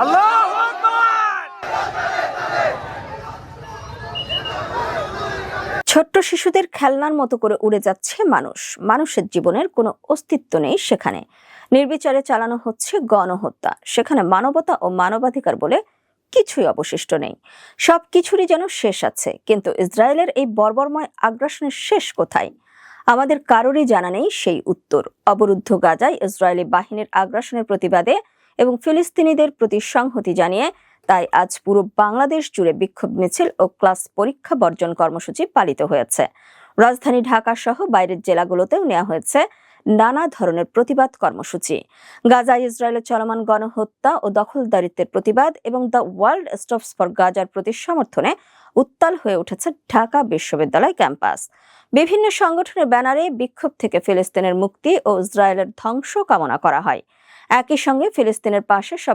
আল্লাহু আকবার। ছোট্ট শিশুদের খেলনার মতো করে উড়ে যাচ্ছে মানুষ। মানুষের জীবনের কোনো অস্তিত্ব নেই সেখানে। নির্বিচারে চালানো হচ্ছে গণহত্যা। সেখানে মানবতা ও মানবাধিকার বলে কিছুই অবশিষ্ট নেই। সবকিছুরই যেন শেষ আছে, কিন্তু ইসরায়েলের এই বর্বরময় আগ্রাসনের শেষ কোথায়? আমাদের কারোরই জানা নেই সেই উত্তর। অবরুদ্ধ গাজায় ইসরায়েলি বাহিনীর আগ্রাসনের প্রতিবাদে এবং ফিলিস্তিনিদের প্রতি সংহতি জানিয়ে তাই আজ পুরো বাংলাদেশ জুড়ে বিক্ষোভ মিছিল ও ক্লাস পরীক্ষা বর্জন কর্মসূচি পালিত হয়েছে। রাজধানী ঢাকা সহ বাইরের জেলাগুলোতেও নেওয়া হয়েছে নানা ধরনের প্রতিবাদ কর্মসূচি। গাজায় ইসরায়েলের চলমান গণহত্যা ও দখলদারিত্বের প্রতিবাদ এবং দ্য ওয়ার্ল্ড স্টপস ফর গাজার প্রতি সমর্থনে উত্তাল হয়ে উঠেছে ঢাকা বিশ্ববিদ্যালয় ক্যাম্পাস। বিভিন্ন সংগঠনের ব্যানারে বিক্ষোভ থেকে ফিলিস্তিনের মুক্তি ও ইসরায়েলের ধ্বংস কামনা করা হয়। একই সঙ্গে ফিলিস্তিনের পাশে